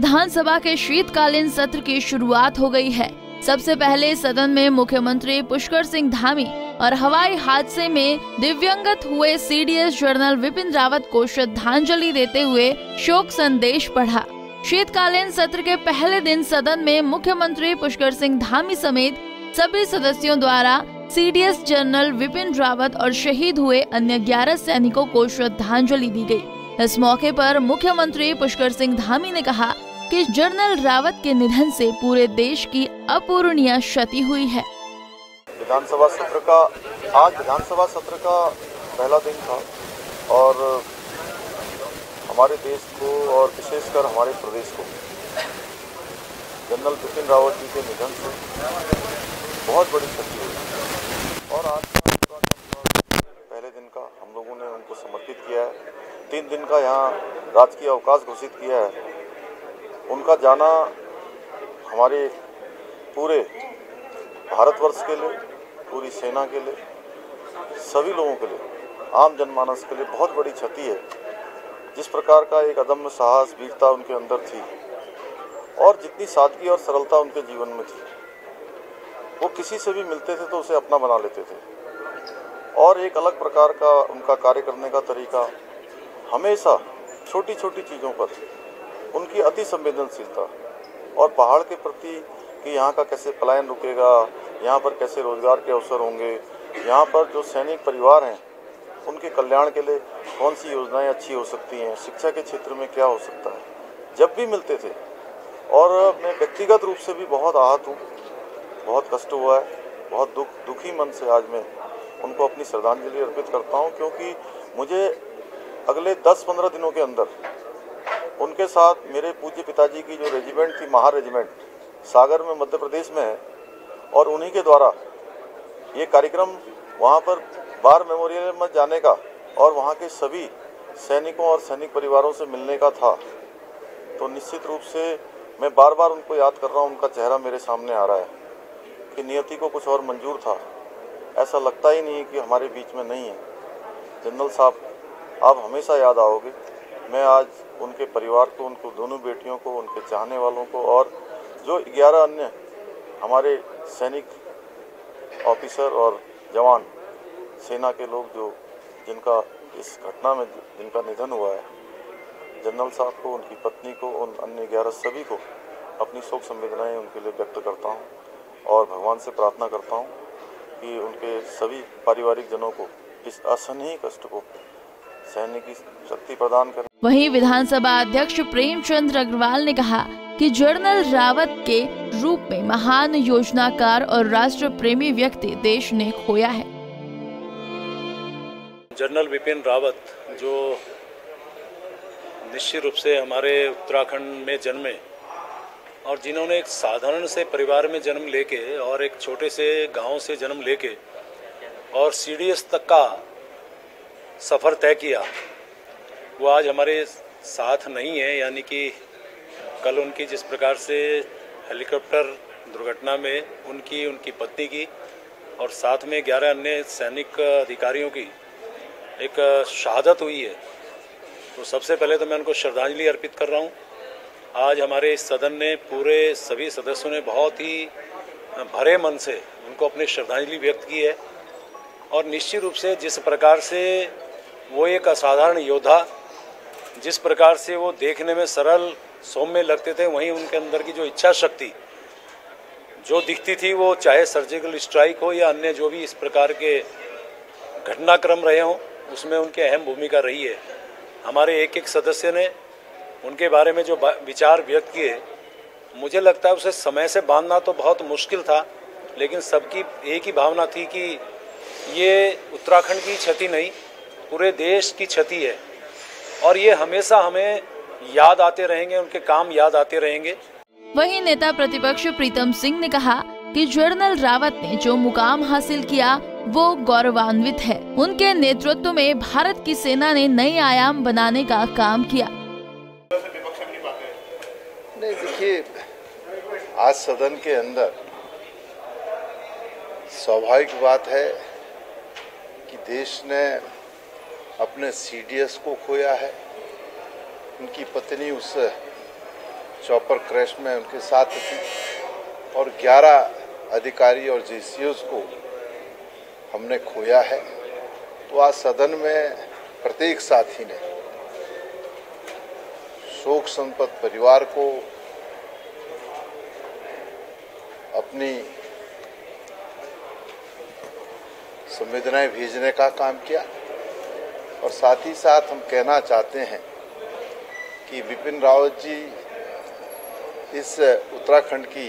विधानसभा के शीतकालीन सत्र की शुरुआत हो गई है। सबसे पहले सदन में मुख्यमंत्री पुष्कर सिंह धामी और हवाई हादसे में दिव्यांगत हुए सीडीएस जनरल विपिन रावत को श्रद्धांजलि देते हुए शोक संदेश पढ़ा। शीतकालीन सत्र के पहले दिन सदन में मुख्यमंत्री पुष्कर सिंह धामी समेत सभी सदस्यों द्वारा सीडीएस जनरल विपिन रावत और शहीद हुए अन्य 11 सैनिकों को श्रद्धांजलि दी गई। इस मौके पर मुख्यमंत्री पुष्कर सिंह धामी ने कहा कि जनरल रावत के निधन से पूरे देश की अपूरणीय क्षति हुई है। विधानसभा सत्र का पहला दिन था और हमारे देश को और विशेषकर हमारे प्रदेश को जनरल विपिन रावत जी के निधन से बहुत बड़ी क्षति हुई और आज पहले दिन का हम लोगों ने उनको समर्पित किया है। 3 दिन का यहाँ राजकीय अवकाश घोषित किया है। उनका जाना हमारे पूरे भारतवर्ष के लिए, पूरी सेना के लिए, सभी लोगों के लिए, आम जनमानस के लिए बहुत बड़ी क्षति है। जिस प्रकार का एक अदम्य साहस, वीरता उनके अंदर थी और जितनी सादगी और सरलता उनके जीवन में थी, वो किसी से भी मिलते थे तो उसे अपना बना लेते थे और एक अलग प्रकार का उनका कार्य करने का तरीका, हमेशा छोटी छोटी चीज़ों पर उनकी अति संवेदनशीलता और पहाड़ के प्रति कि यहाँ का कैसे पलायन रुकेगा, यहाँ पर कैसे रोजगार के अवसर होंगे, यहाँ पर जो सैनिक परिवार हैं उनके कल्याण के लिए कौन सी योजनाएं अच्छी हो सकती हैं, शिक्षा के क्षेत्र में क्या हो सकता है, जब भी मिलते थे। और मैं व्यक्तिगत रूप से भी बहुत आहत हूँ, बहुत कष्ट हुआ है, बहुत दुखी मन से आज मैं उनको अपनी श्रद्धांजलि अर्पित करता हूँ, क्योंकि मुझे अगले 10-15 दिनों के अंदर उनके साथ मेरे पूज्य पिताजी की जो रेजिमेंट थी, महार रेजिमेंट सागर में मध्य प्रदेश में है, और उन्हीं के द्वारा ये कार्यक्रम वहाँ पर वार मेमोरियल में जाने का और वहाँ के सभी सैनिकों और सैनिक परिवारों से मिलने का था। तो निश्चित रूप से मैं बार बार उनको याद कर रहा हूँ, उनका चेहरा मेरे सामने आ रहा है कि नियति को कुछ और मंजूर था। ऐसा लगता ही नहीं कि हमारे बीच में नहीं है। जनरल साहब, आप हमेशा याद आओगे। मैं आज उनके परिवार को, उनको दोनों बेटियों को, उनके चाहने वालों को और जो 11 अन्य हमारे सैनिक ऑफिसर और जवान, सेना के लोग जो जिनका इस घटना में जिनका निधन हुआ है, जनरल साहब को, उनकी पत्नी को, उन अन्य 11 सभी को अपनी शोक संवेदनाएं उनके लिए व्यक्त करता हूं और भगवान से प्रार्थना करता हूं कि उनके सभी पारिवारिक जनों को इस असहनीय कष्ट को सहने की शक्ति प्रदान करें। वहीं विधानसभा अध्यक्ष प्रेमचंद अग्रवाल ने कहा कि जनरल रावत के रूप में महान योजनाकार और राष्ट्र प्रेमी व्यक्ति देश ने खोया है। जनरल विपिन रावत जो निश्चित रूप से हमारे उत्तराखंड में जन्मे और जिन्होंने एक साधारण से परिवार में जन्म लेके और एक छोटे से गांव से जन्म लेके और सीडीएस तक का सफ़र तय किया, वो आज हमारे साथ नहीं है। यानी कि कल उनकी जिस प्रकार से हेलीकॉप्टर दुर्घटना में उनकी पत्नी की और साथ में 11 अन्य सैनिक अधिकारियों की एक शहादत हुई है, तो सबसे पहले तो मैं उनको श्रद्धांजलि अर्पित कर रहा हूँ। आज हमारे इस सदन ने पूरे सभी सदस्यों ने बहुत ही भरे मन से उनको अपनी श्रद्धांजलि व्यक्त की है और निश्चित रूप से जिस प्रकार से वो एक असाधारण योद्धा, जिस प्रकार से वो देखने में सरल सौम्य लगते थे, वहीं उनके अंदर की जो इच्छा शक्ति जो दिखती थी, वो चाहे सर्जिकल स्ट्राइक हो या अन्य जो भी इस प्रकार के घटनाक्रम रहे हों, उसमें उनकी अहम भूमिका रही है। हमारे एक सदस्य ने उनके बारे में जो विचार व्यक्त किए, मुझे लगता है उसे समय से बांधना तो बहुत मुश्किल था, लेकिन सबकी एक ही भावना थी कि ये उत्तराखंड की क्षति नहीं, पूरे देश की क्षति है और ये हमेशा हमें याद आते रहेंगे, उनके काम याद आते रहेंगे। वहीं नेता प्रतिपक्ष प्रीतम सिंह ने कहा कि जनरल रावत ने जो मुकाम हासिल किया वो गौरवान्वित है। उनके नेतृत्व में भारत की सेना ने नए आयाम बनाने का काम किया। नहीं, देखिए, आज सदन के अंदर स्वाभाविक बात है कि देश ने अपने सीडीएस को खोया है। उनकी पत्नी उस चॉपर क्रैश में उनके साथ थी और 11 अधिकारी और जीसीओज को हमने खोया है। तो आज सदन में प्रत्येक साथी ने शोक संतप्त परिवार को अपनी संवेदनाएं भेजने का काम किया और साथ ही साथ हम कहना चाहते हैं कि विपिन रावत जी इस उत्तराखंड की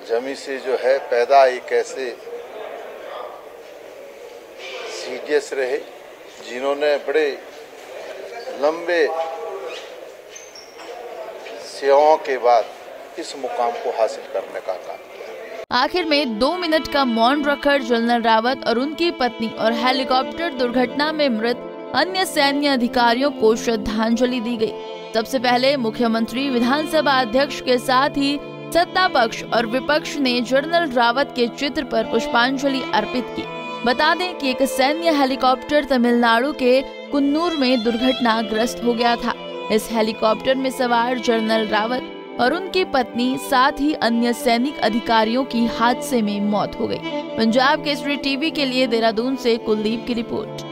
जमी से जो है पैदा एक ऐसे सीडीएस रहे जिन्होंने बड़े लंबे सेवाओं के बाद इस मुकाम को हासिल करने का काम किया। आखिर में 2 मिनट का मौन रखकर जनरल रावत और उनकी पत्नी और हेलीकॉप्टर दुर्घटना में मृत अन्य सैन्य अधिकारियों को श्रद्धांजलि दी गई। सबसे पहले मुख्यमंत्री, विधानसभा अध्यक्ष के साथ ही सत्ता पक्ष और विपक्ष ने जनरल रावत के चित्र पर पुष्पांजलि अर्पित की। बता दें कि एक सैन्य हेलीकॉप्टर तमिलनाडु के कुन्नूर में दुर्घटनाग्रस्त हो गया था। इस हेलीकॉप्टर में सवार जनरल रावत और उनकी पत्नी साथ ही अन्य सैनिक अधिकारियों की हादसे में मौत हो गई। पंजाब केसरी टीवी के लिए देहरादून से कुलदीप की रिपोर्ट।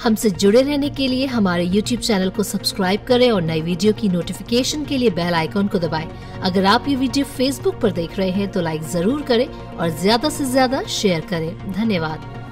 हमसे जुड़े रहने के लिए हमारे YouTube चैनल को सब्सक्राइब करें और नई वीडियो की नोटिफिकेशन के लिए बेल आइकॉन को दबाएं। अगर आप ये वीडियो Facebook पर देख रहे हैं तो लाइक जरूर करें और ज्यादा से ज्यादा शेयर करें। धन्यवाद।